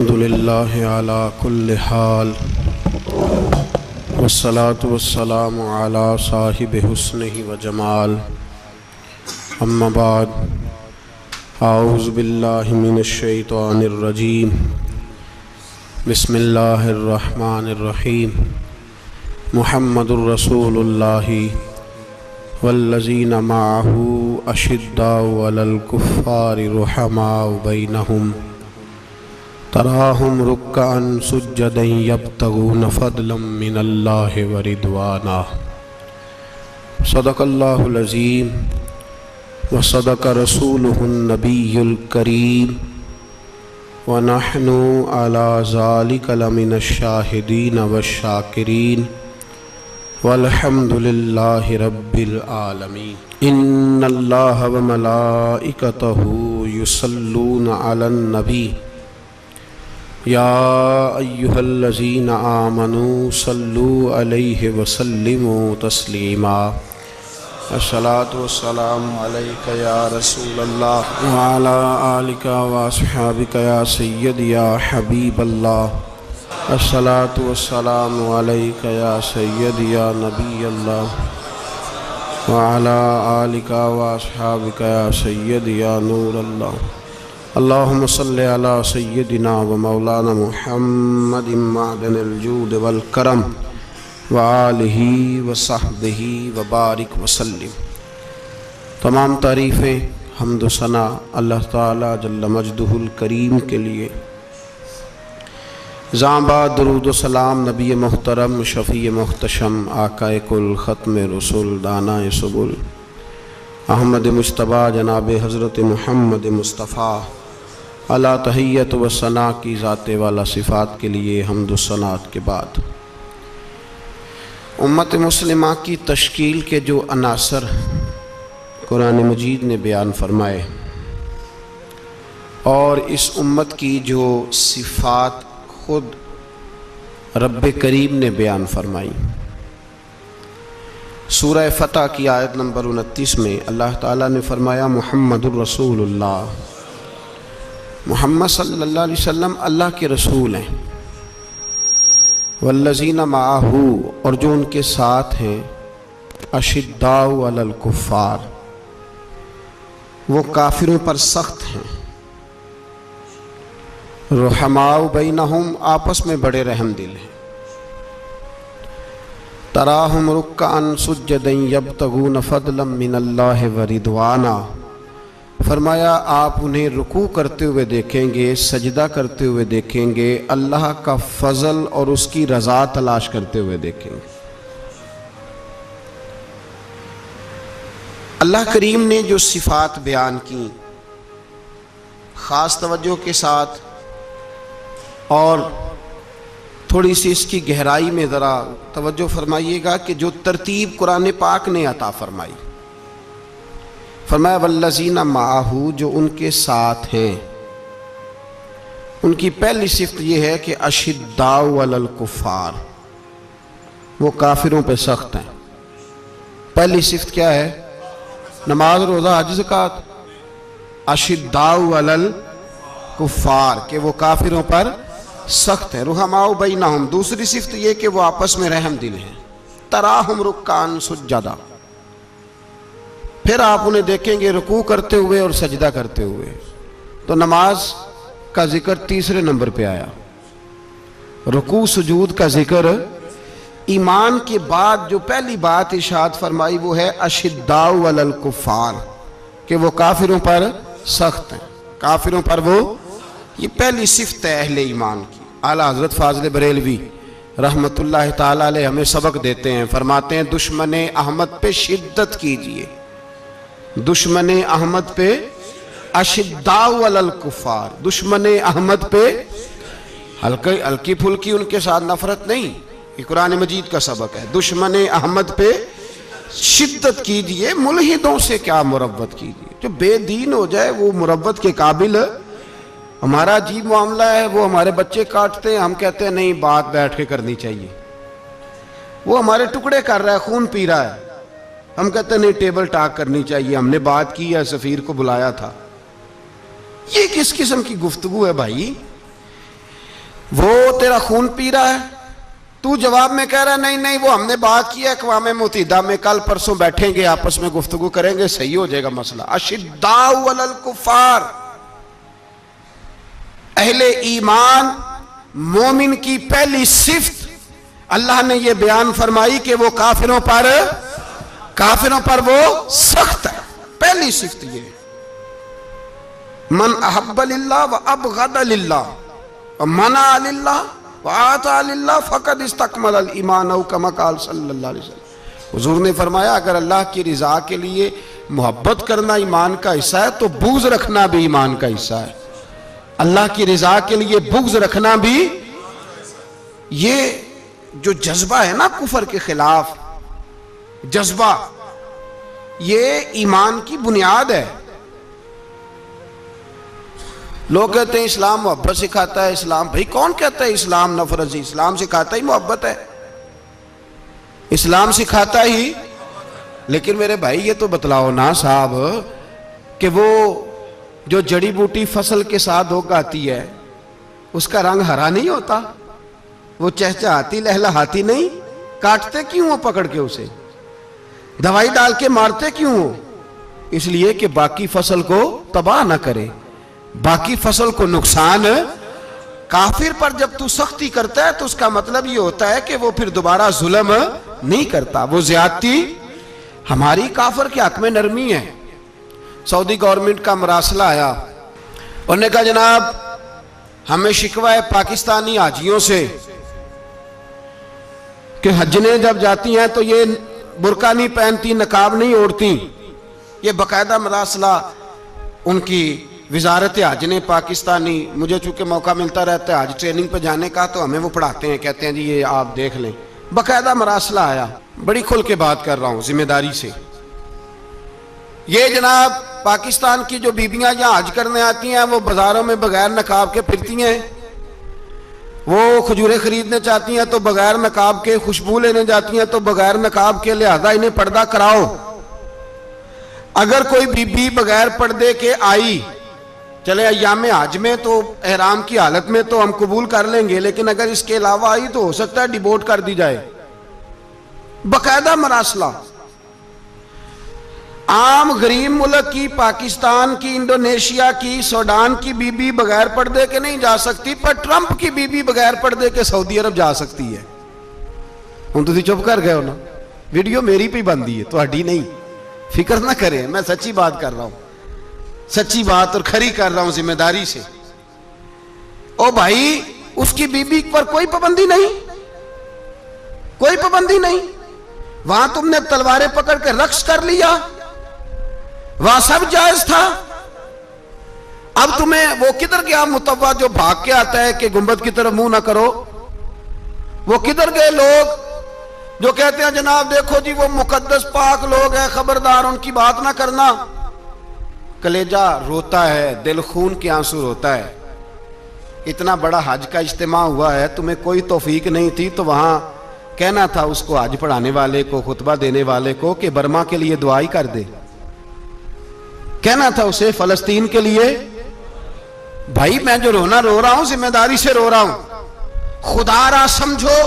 अल्हम्दुलिल्लाहि अला कुल्लि हाल वस्सलातु वस्सलामु अला साहिबि हुस्निहि व जमाल अम्मा बाद आऊज़ु बिल्लाहि मिनश शैतानिर रजीम बिस्मिल्लाहिर रहमानिर रहीम मुहम्मदुर रसूलुल्लाहि वल्लज़ीना मअहू अशिद्दाउ अलल कुफ़्फ़ारि रुहमाउ बैनहुम तराहुम रुक्कअन सुज्जदन यब्तगून फ़द्लन मिनल्लाहि व रिदवाना। सदक़ल्लाहुल अज़ीम व सदक़ रसूलुहुन नबियुल करीम व नहनु अला ज़ालिका लमिनश शाहिदीन वश्शाकिरीन वल्हम्दुलिल्लाहि रब्बिल आलमीन। इन्नल्लाहा व मलाइकतहू युसल्लूना अलन नबी या अय्युहल्लज़ीना आमनू सल्लू अलैहि वसल्लिमू तस्लीमा। अस्सलातु वस्सलामु अलैका या रसूलल्लाह व अला आलिका व अस्हाबिका या सय्यदी या हबीबल्लाह। अस्सलातु वस्सलामु अलैका या सय्यदी या नबीयल्लाह व अला आलिका व अस्हाबिका या सय्यदी या नूरल्लाह। अल्लाहुम्मा सल्लि अला सय्यदिना व मौलाना मुहम्मदिन मअदनिल जूद वल करम व आलिहि व सहबिहि व बारिक वसल्लिम। तमाम तारीफ़ें हम्द व सना अल्लाह ताला जल्ल मजदुहुल करीम के लिए। ज़ांबा दुरूद व सलाम नबी मुहतरम शफ़ी मुहतशम आकाए कुल ख़त्म रसूल दानाए सुबुल अहमद मुज्तबा जनाब हज़रत मुहम्मद मुस्तफ़ा अला तहियत व सना की ज़ाते वाला सिफ़ात के लिए हम्द व सनात के बाद उम्मत मुस्लिमा की तश्कील के जो अनासर कुरान मजीद ने बयान फरमाए और इस उम्मत की जो सिफ़ात खुद रब्बे करीम ने बयान फरमाई। सूरह फ़तह की आयत नंबर 29 में अल्लाह ताला ने फरमाया मुहम्मदुर रसूलुल्लाह, मुहम्मद सल्लल्लाहु अलैहि वसल्लम अल्लाह के रसूल हैं। वल्लज़ीना माअहू, और जो उनके साथ हैं, अशिद्दाउ अलल कुफ़्फ़ार, वो काफिरों पर सख्त हैं। रुहमाउ बैनहुम, आपस में बड़े रहम दिल हैं। तराहुम रुक्कअन सुज्जदन यब्तगून फ़द्लन मिनल्लाहि व रिदवाना। फरमाया आप उन्हें रुकू करते हुए देखेंगे, सजदा करते हुए देखेंगे, अल्लाह का फजल और उसकी रज़ा तलाश करते हुए देखेंगे। अल्लाह करीम ने जो सिफ़ात बयान की ख़ास तवज्जो के साथ और थोड़ी सी इसकी गहराई में ज़रा तवज्जो फरमाइएगा कि जो तरतीब कुरान पाक ने अता फरमाई, फरमाया वल्लज़ीना माअहू, जो उनके साथ हैं, उनकी पहली सिफ्त यह है कि अशिद्दाउ अलल कुफ़्फ़ार, वो काफिरों पे सख्त हैं। पहली सिफ्त क्या है? नमाज, रोज़ा, हज, ज़कात। अशिद्दाउ अलल कुफ़्फ़ार, के वो काफिरों पर सख्त है। रुहमाउ बैनहुम, दूसरी सिफ्त ये कि वो आपस में रहम दिल हैं। तराहुम रुक्कान सुज्जदा, फिर आप उन्हें देखेंगे रुकू करते हुए और सजदा करते हुए। तो नमाज का जिक्र तीसरे नंबर पे आया। रुकू सुजूद का जिक्र ईमान के बाद जो पहली बात इरशाद फरमाई वो है अशिद्दाउ अलल कुफ़्फ़ार, कि वो काफिरों पर सख्त हैं, काफिरों पर वो, ये पहली सिफ्त है अहले ईमान की। आला हज़रत फ़ाज़िल बरेलवी रहमतुल्लाह ताला अलैह हमें सबक देते हैं, फरमाते हैं दुश्मने अहमद पे शिद्दत कीजिए, दुश्मने अहमद पे अशिद्दाउ अलल कुफ़्फ़ार, दुश्मने अहमद पे हल्की फुल्की उनके साथ नफरत नहीं, ये कुरान मजीद का सबक है। दुश्मने अहमद पे शिद्दत कीजिए, मुल्हिदों से क्या मुरव्वत कीजिए, जो बेदीन हो जाए वो मुरव्वत के काबिल। हमारा अजीब मामला है, वो हमारे बच्चे काटते हैं, हम कहते हैं नहीं बात बैठ के करनी चाहिए। वो हमारे टुकड़े कर रहा है, खून पी रहा है, हम कहते हैं नहीं टेबल टॉक करनी चाहिए, हमने बात की है, सफीर को बुलाया था। ये किस किस्म की गुफ्तगू है भाई? वो तेरा खून पी रहा है, तू जवाब में कह रहा है नहीं नहीं वो हमने बात की है अक़वाम मुत्तहिदा में, कल परसों बैठेंगे आपस में गुफ्तगू करेंगे, सही हो जाएगा मसला। अशिद्दाउ अलल कुफ़ार, अहले ईमान मोमिन की पहली सिफ्त अल्लाह ने यह बयान फरमाई कि वो काफिरों पर वो सख्त है। पहली सिफ्त ये, मन अहब्ब लिल्लाह व अबग़द लिल्लाह व मना लिल्लाह व आता लिल्लाह फ़क़द इस्तकमल अल ईमान औ कमा क़ाल सल्लल्लाहु अलैहि वसल्लम। हुज़ूर ने फरमाया अगर अल्लाह की रिज़ा के लिए मोहब्बत करना ईमान का हिस्सा है तो बुग़्ज़ रखना भी ईमान का हिस्सा है। अल्लाह की रिज़ा के लिए बुग़्ज़ रखना भी, ये जो जज्बा है ना कुफर के खिलाफ जज्बा, ये ईमान की बुनियाद है। लोग कहते हैं इस्लाम मोहब्बत सिखाता है, इस्लाम, भाई कौन कहता है इस्लाम नफरत? इस्लाम सिखाता ही मोहब्बत है, इस्लाम सिखाता ही। लेकिन मेरे भाई ये तो बतलाओ ना साहब कि वो जो जड़ी बूटी फसल के साथ उगाती है उसका रंग हरा नहीं होता, वो चहचहाती लहलहाती नहीं, काटते क्यों हो पकड़ के उसे, दवाई डाल के मारते क्यों हो? इसलिए कि बाकी फसल को तबाह ना करे, बाकी फसल को नुकसान। काफिर पर जब तू सख्ती करता है तो उसका मतलब ये होता है कि वो फिर दोबारा जुल्म नहीं करता, वो ज्यादती। हमारी काफिर के हक में नरमी है। सऊदी गवर्नमेंट का मरासला आया, उन्होंने कहा जनाब हमें शिकवा है पाकिस्तानी हाजियों से कि हजने जब जाती हैं तो ये बुरका नहीं पहनती, नकाब नहीं ओढ़ती। ये बाकायदा मरासला उनकी वजारत हज ने पाकिस्तानी, मुझे चूंकि मौका मिलता रहता है हज ट्रेनिंग पे जाने का, तो हमें वो पढ़ाते हैं, कहते हैं जी ये आप देख लें। बाकायदा मरासला आया, बड़ी खुल के बात कर रहा हूं जिम्मेदारी से। ये जनाब पाकिस्तान की जो बीबियां यहाँ हज करने आती हैं वो बाजारों में बगैर नकाब के फिरती हैं, वो खजूरें खरीदने चाहती हैं तो बगैर नकाब के, खुशबू लेने जाती हैं तो बगैर नकाब के, लिहाजा इन्हें पर्दा कराओ। अगर कोई बीबी बगैर पर्दे के आई, चले अय्याम हज में तो एहराम की हालत में तो हम कबूल कर लेंगे, लेकिन अगर इसके अलावा आई तो हो सकता है डिबोर्ट कर दी जाए। बाकायदा मरासला। आम गरीब मुल्क की, पाकिस्तान की, इंडोनेशिया की, सूडान की बीबी बगैर पर्दे के नहीं जा सकती, पर ट्रंप की बीबी बगैर पर्दे के सऊदी अरब जा सकती है। हम तुम चुप कर गए हो ना, वीडियो मेरी पे बनती है, ਤੁਹਾਡੀ नहीं, फिक्र ना करें, मैं सच्ची बात कर रहा हूं, सच्ची बात और खरी कर रहा हूं जिम्मेदारी से। ओ भाई उसकी बीबी पर कोई पाबंदी नहीं, कोई पाबंदी नहीं। वहां तुमने तलवारें पकड़ के रक्स कर लिया, वहां सब जायज था। अब तुम्हें वो किधर गया मुतव्वा जो भाग के आता है कि गुंबद की तरफ मुंह ना करो? वो किधर गए लोग जो कहते हैं जनाब देखो जी वो मुकद्दस पाक लोग हैं, खबरदार उनकी बात ना करना? कलेजा रोता है, दिल खून के आंसू रोता है। इतना बड़ा हज का इज्तिमा हुआ है, तुम्हें कोई तौफीक नहीं थी तो वहां कहना था उसको, हज पढ़ाने वाले को, खुतबा देने वाले को, कि बर्मा के लिए दुआई कर दे। कहना था उसे फलस्तीन के लिए। भाई मैं जो रोना रो रहा हूं जिम्मेदारी से रो रहा हूं। खुदारा समझो,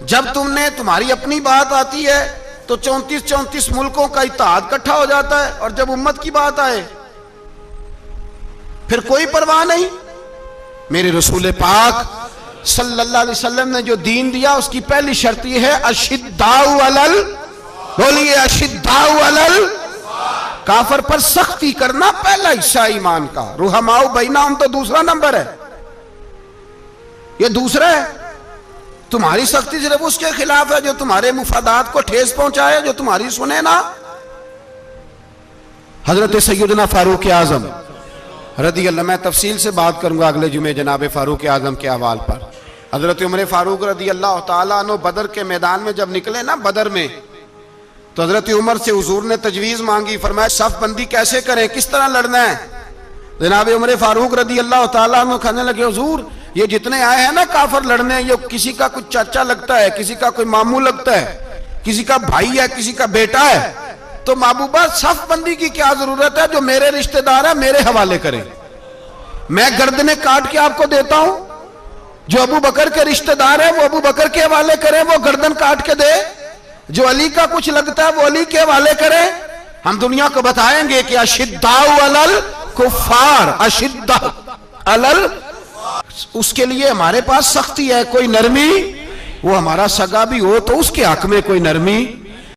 जब तुमने, तुम्हारी अपनी बात आती है तो 34 मुल्कों का इत्तेहाद इकट्ठा हो जाता है, और जब उम्मत की बात आए फिर कोई परवाह नहीं। मेरे रसूल पाक सल्लल्लाहु अलैहि वसल्लम ने जो दीन दिया उसकी पहली शर्त यह है अशिद्दाउ अलल, बोलिए अशिद्दाउ अलल काफर पर सख्ती करना पहला हिस्सा ईमान का। रुहमाउ बैनाहुम तो दूसरा नंबर है, ये दूसरा है। तुम्हारी सख्ती सिर्फ उसके खिलाफ है जो तुम्हारे मुफादात को ठेस पहुंचाए, जो तुम्हारी सुने ना। हजरत सैयदना फारूक आजम रदी अल्लाह, मैं तफसील से बात करूंगा अगले जुमे जनाब फारूक आजम के हवाल पर। हजरत उमर फारूक रदी अल्लाह तआला अन्हु बदर के मैदान में जब निकले ना, बदर में, तो हजरत उमर से हुजूर ने तजवीज मांगी, फरमाया सफ बंदी कैसे करें, किस तरह लड़ना है? जनाब उमर फारूक रदी अल्लाह तआला अन्हु कहने लगे हुजूर ये जितने आए हैं ना काफर लड़ने, ये किसी का कुछ चाचा लगता है, किसी का कोई मामू लगता है, किसी का भाई है, किसी का बेटा है, तो महबूबा सफ बंदी की क्या जरूरत है? जो मेरे रिश्तेदार है मेरे हवाले करें, मैं गर्दने काट के आपको देता हूं। जो अबू बकर के रिश्तेदार है वो अबू बकर के हवाले करें, वो गर्दन काट के दे। जो अली का कुछ लगता है वो अली के हवाले करें। हम दुनिया को बताएंगे कि अशिद्दाउ अलल कुफ्फार, अशिद्दा अलल, उसके लिए हमारे पास सख्ती है, कोई नरमी। वो हमारा सगा भी हो तो उसके हक में कोई नरमी